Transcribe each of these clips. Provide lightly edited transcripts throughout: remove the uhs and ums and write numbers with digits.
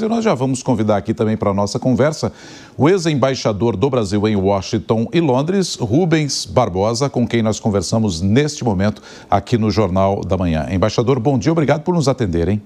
E nós já vamos convidar aqui também para a nossa conversa o ex-embaixador do Brasil em Washington e Londres, Rubens Barbosa, com quem nós conversamos neste momento aqui no Jornal da Manhã. Embaixador, bom dia, obrigado por nos atender, hein?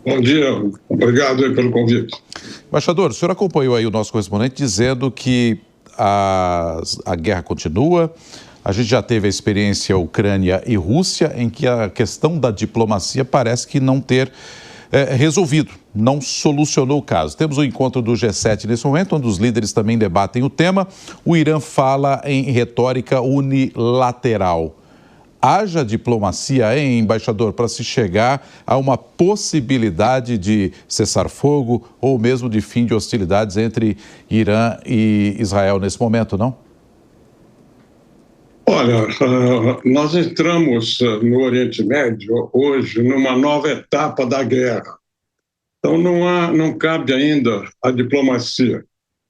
Bom dia, obrigado aí pelo convite. Embaixador, o senhor acompanhou aí o nosso correspondente dizendo que a guerra continua. A gente já teve a experiência Ucrânia e Rússia, em que a questão da diplomacia parece que não ter resolvido, não solucionou o caso. Temos o encontro do G7 nesse momento, onde os líderes também debatem o tema. O Irã fala em retórica unilateral. Haja diplomacia, hein, embaixador, para se chegar a uma possibilidade de cessar-fogo ou mesmo de fim de hostilidades entre Irã e Israel nesse momento, não? Olha, nós entramos no Oriente Médio hoje numa nova etapa da guerra. Então não cabe ainda a diplomacia.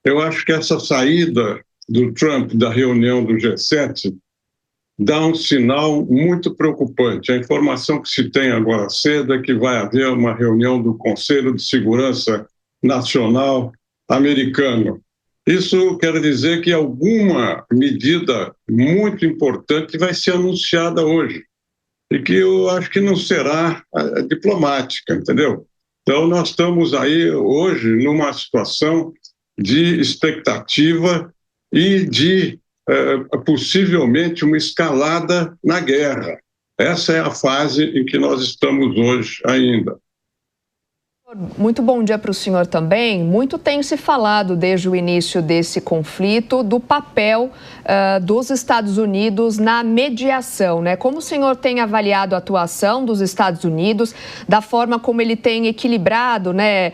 Eu acho que essa saída do Trump da reunião do G7 dá um sinal muito preocupante. A informação que se tem agora cedo é que vai haver uma reunião do Conselho de Segurança Nacional americano. Isso quer dizer que alguma medida muito importante vai ser anunciada hoje e que eu acho que não será diplomática, entendeu? Então nós estamos aí hoje numa situação de expectativa e de possivelmente uma escalada na guerra. Essa é a fase em que nós estamos hoje ainda. Muito bom dia para o senhor também. Muito tem se falado desde o início desse conflito do papel dos Estados Unidos na mediação, né? Como o senhor tem avaliado a atuação dos Estados Unidos, da forma como ele tem equilibrado, né?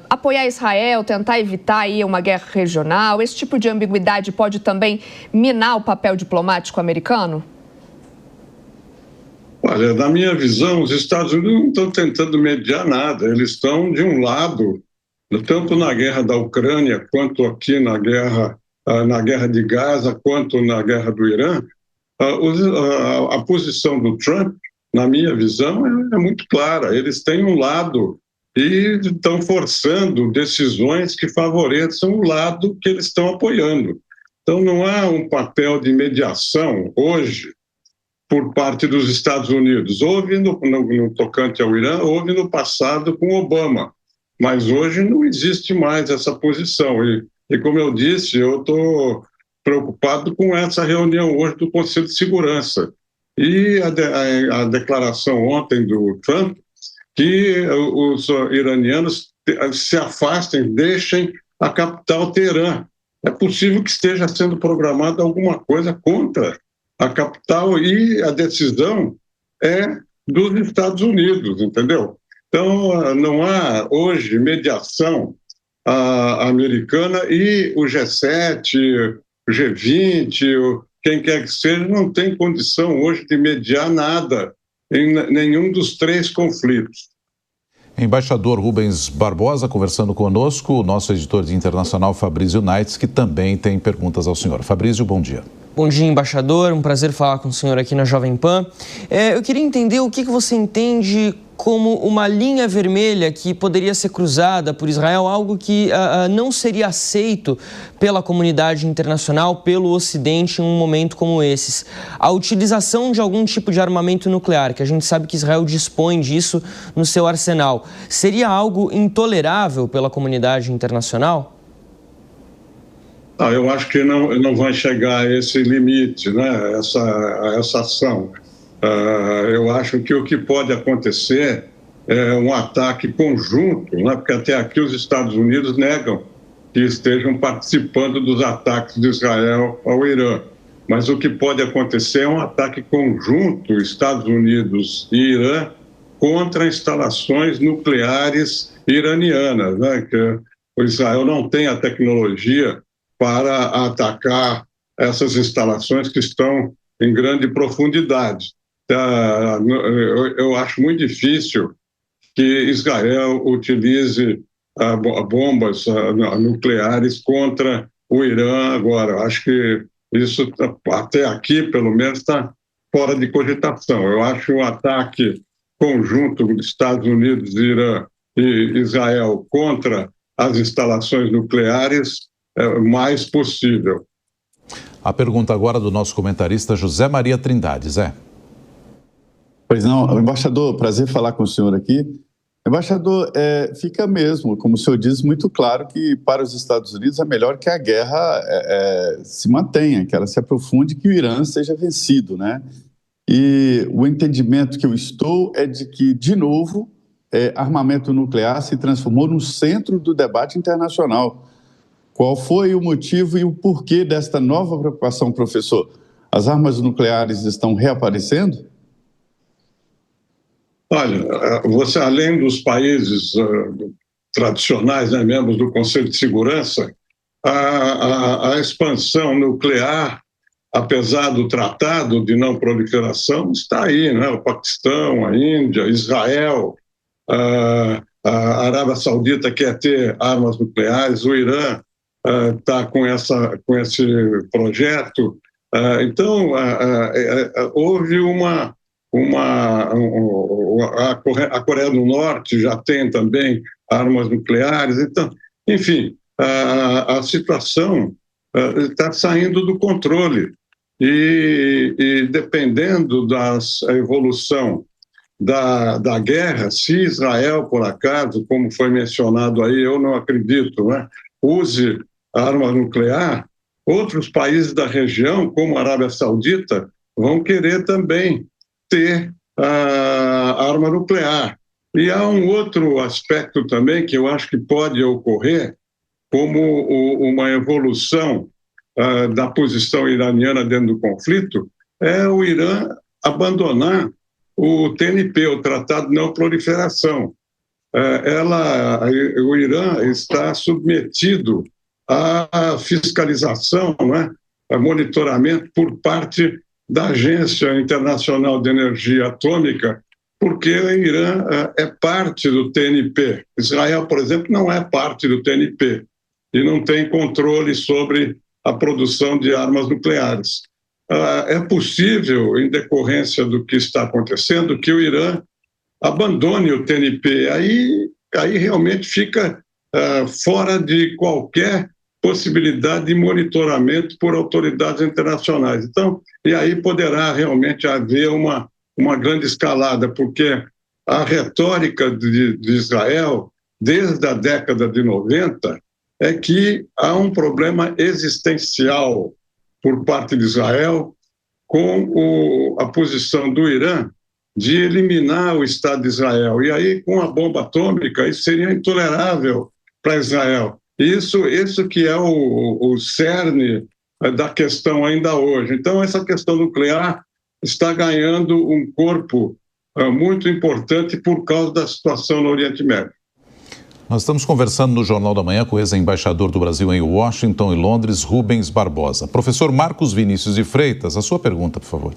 Apoiar Israel, tentar evitar aí uma guerra regional, esse tipo de ambiguidade pode também minar o papel diplomático americano? Olha, na minha visão, os Estados Unidos não estão tentando mediar nada. Eles estão de um lado, tanto na guerra da Ucrânia, quanto aqui na guerra de Gaza, quanto na guerra do Irã. A posição do Trump, na minha visão, é muito clara. Eles têm um lado e estão forçando decisões que favoreçam o lado que eles estão apoiando. Então, não há um papel de mediação hoje por parte dos Estados Unidos. Houve no tocante ao Irã, houve no passado com Obama, mas hoje não existe mais essa posição. E como eu disse, eu estou preocupado com essa reunião hoje do Conselho de Segurança. E a declaração ontem do Trump que os iranianos se afastem, deixem a capital Teherã. É possível que esteja sendo programada alguma coisa contra a capital e a decisão é dos Estados Unidos, entendeu? Então, não há hoje mediação americana e o G7, o G20, quem quer que seja, não tem condição hoje de mediar nada em nenhum dos três conflitos. Embaixador Rubens Barbosa conversando conosco, o nosso editor de internacional Fabrício Naitz, que também tem perguntas ao senhor. Fabrício, bom dia. Bom dia, embaixador. Um prazer falar com o senhor aqui na Jovem Pan. Eu queria entender o que você entende como uma linha vermelha que poderia ser cruzada por Israel, algo que não seria aceito pela comunidade internacional, pelo Ocidente em um momento como esses. A utilização de algum tipo de armamento nuclear, que a gente sabe que Israel dispõe disso no seu arsenal, seria algo intolerável pela comunidade internacional? Eu acho que não vai chegar a esse limite, né? Essa ação. Eu acho que o que pode acontecer é um ataque conjunto, né? Porque até aqui os Estados Unidos negam que estejam participando dos ataques de Israel ao Irã. Mas o que pode acontecer é um ataque conjunto, Estados Unidos e Irã, contra instalações nucleares iranianas, né? Que o Israel não tem a tecnologia para atacar essas instalações que estão em grande profundidade. Eu acho muito difícil que Israel utilize bombas nucleares contra o Irã agora. Acho que isso, até aqui, pelo menos, está fora de cogitação. Eu acho um ataque conjunto dos Estados Unidos e Irã Israel contra as instalações nucleares mais possível. A pergunta agora do nosso comentarista José Maria Trindade. Zé. Pois não, embaixador, prazer falar com o senhor aqui. Embaixador, fica mesmo, como o senhor diz, muito claro que para os Estados Unidos é melhor que a guerra se mantenha, que ela se aprofunde, que o Irã seja vencido, né? E o entendimento que eu estou é de que, de novo, armamento nuclear se transformou no centro do debate internacional. Qual foi o motivo e o porquê desta nova preocupação, professor? As armas nucleares estão reaparecendo? Olha, você, além dos países tradicionais, né, membros do Conselho de Segurança, a expansão nuclear, apesar do Tratado de Não Proliferação, está aí, né? O Paquistão, a Índia, Israel, a Arábia Saudita quer ter armas nucleares, o Irã está com esse projeto. Então, houve a Coreia do Norte já tem também armas nucleares. Então, enfim, a situação está saindo do controle. E dependendo da evolução da guerra, se Israel, por acaso, como foi mencionado aí, eu não acredito, né, use a arma nuclear, outros países da região, como a Arábia Saudita, vão querer também ter a arma nuclear. E há um outro aspecto também que eu acho que pode ocorrer, como uma evolução da posição iraniana dentro do conflito, é o Irã abandonar o TNP, o Tratado de Não Proliferação. O Irã está submetido à fiscalização, né, a monitoramento por parte da Agência Internacional de Energia Atômica, porque o Irã é parte do TNP. Israel, por exemplo, não é parte do TNP e não tem controle sobre a produção de armas nucleares. É possível, em decorrência do que está acontecendo, que o Irã abandone o TNP. Aí realmente fica fora de qualquer possibilidade de monitoramento por autoridades internacionais. Então, e aí poderá realmente haver uma grande escalada, porque a retórica de Israel, desde a década de 90, é que há um problema existencial por parte de Israel com a posição do Irã de eliminar o Estado de Israel. E aí, com a bomba atômica, isso seria intolerável para Israel. Isso que é o cerne da questão ainda hoje. Então, essa questão nuclear está ganhando um corpo muito importante por causa da situação no Oriente Médio. Nós estamos conversando no Jornal da Manhã com o ex-embaixador do Brasil em Washington e Londres, Rubens Barbosa. Professor Marcos Vinícius de Freitas, a sua pergunta, por favor.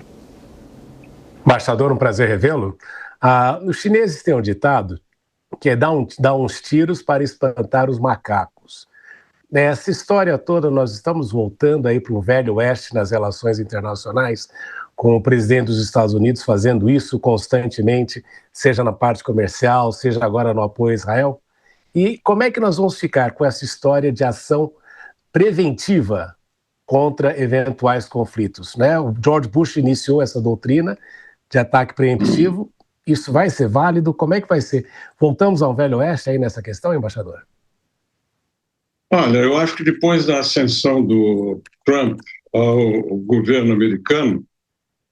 Embaixador, um prazer revê-lo. Os chineses têm um ditado que é dar uns tiros para espantar os macacos. Nessa história toda, nós estamos voltando aí para o Velho Oeste nas relações internacionais, com o presidente dos Estados Unidos fazendo isso constantemente, seja na parte comercial, seja agora no apoio a Israel. E como é que nós vamos ficar com essa história de ação preventiva contra eventuais conflitos, né? O George Bush iniciou essa doutrina de ataque preemptivo. Isso vai ser válido? Como é que vai ser? Voltamos ao Velho Oeste aí nessa questão, embaixador? Olha, eu acho que depois da ascensão do Trump ao governo americano,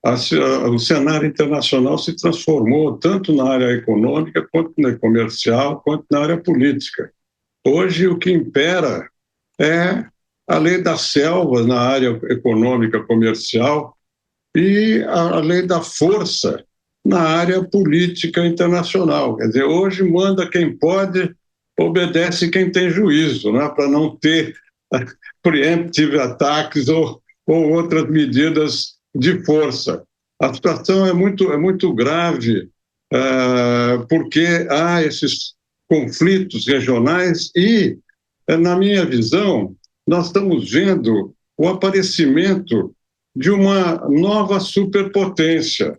o cenário internacional se transformou tanto na área econômica, quanto na comercial, quanto na área política. Hoje, o que impera é a lei das selvas na área econômica, comercial, e a lei da força na área política internacional. Quer dizer, hoje manda quem pode, obedece quem tem juízo, né? Para não ter preemptive ataques ou outras medidas de força. A situação é muito grave, porque há esses conflitos regionais e, na minha visão, nós estamos vendo o aparecimento de uma nova superpotência.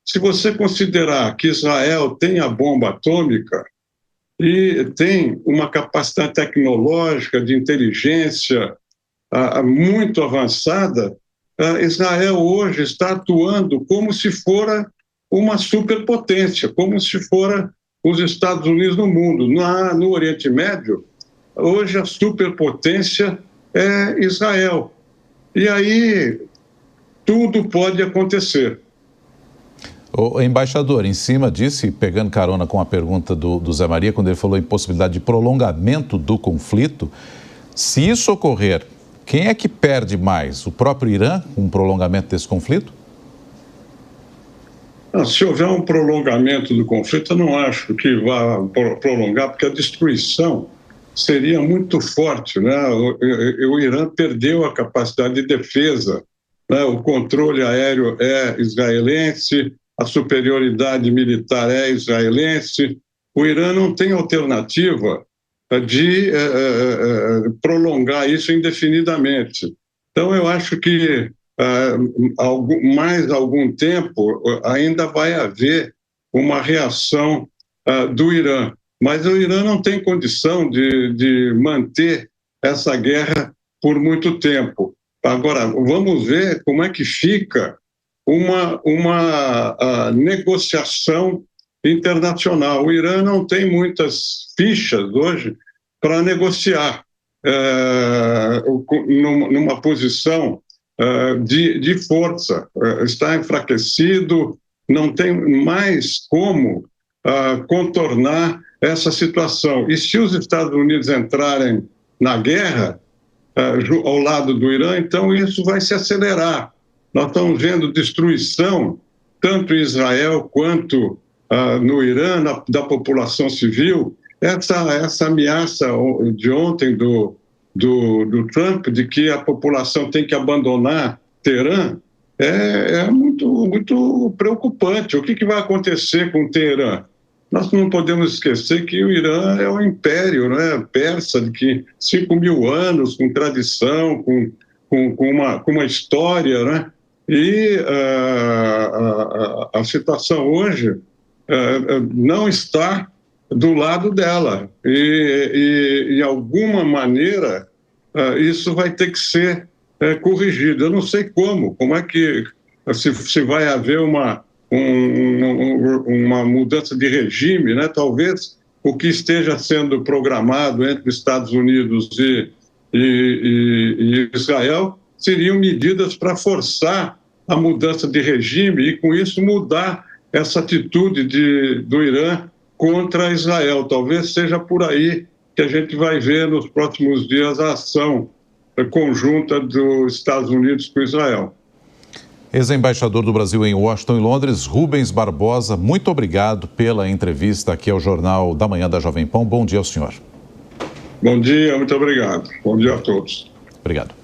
Se você considerar que Israel tem a bomba atômica, e tem uma capacidade tecnológica de inteligência muito avançada. Israel hoje está atuando como se fora uma superpotência, como se fora os Estados Unidos no mundo. No Oriente Médio, hoje a superpotência é Israel. E aí tudo pode acontecer. O embaixador, em cima disso, pegando carona com a pergunta do Zé Maria, quando ele falou em possibilidade de prolongamento do conflito, se isso ocorrer, quem é que perde mais? O próprio Irã, com um prolongamento desse conflito? Se houver um prolongamento do conflito, eu não acho que vá prolongar, porque a destruição seria muito forte, né? O Irã perdeu a capacidade de defesa, né? O controle aéreo é israelense, a superioridade militar é israelense. O Irã não tem alternativa de prolongar isso indefinidamente. Então, eu acho que mais algum tempo ainda vai haver uma reação do Irã. Mas o Irã não tem condição de manter essa guerra por muito tempo. Agora, vamos ver como é que fica uma negociação internacional. O Irã não tem muitas fichas hoje para negociar numa posição de força. Está enfraquecido, não tem mais como contornar essa situação. E se os Estados Unidos entrarem na guerra ao lado do Irã, então isso vai se acelerar. Nós estamos vendo destruição, tanto em Israel quanto no Irã, da população civil. Essa ameaça de ontem do Trump, de que a população tem que abandonar Teherã, é muito, muito preocupante. O que vai acontecer com Teherã? Nós não podemos esquecer que o Irã é um império, né, persa, de 5.000 anos, com tradição, com uma história, né? E a situação hoje não está do lado dela. E de alguma maneira, isso vai ter que ser corrigido. Eu não sei como é que se vai haver uma mudança de regime, né? Talvez o que esteja sendo programado entre Estados Unidos e Israel seriam medidas para forçar a mudança de regime e, com isso, mudar essa atitude do Irã contra Israel. Talvez seja por aí que a gente vai ver nos próximos dias a ação conjunta dos Estados Unidos com Israel. Ex-embaixador do Brasil em Washington e Londres, Rubens Barbosa, muito obrigado pela entrevista aqui ao Jornal da Manhã da Jovem Pan. Bom dia ao senhor. Bom dia, muito obrigado. Bom dia a todos. Obrigado.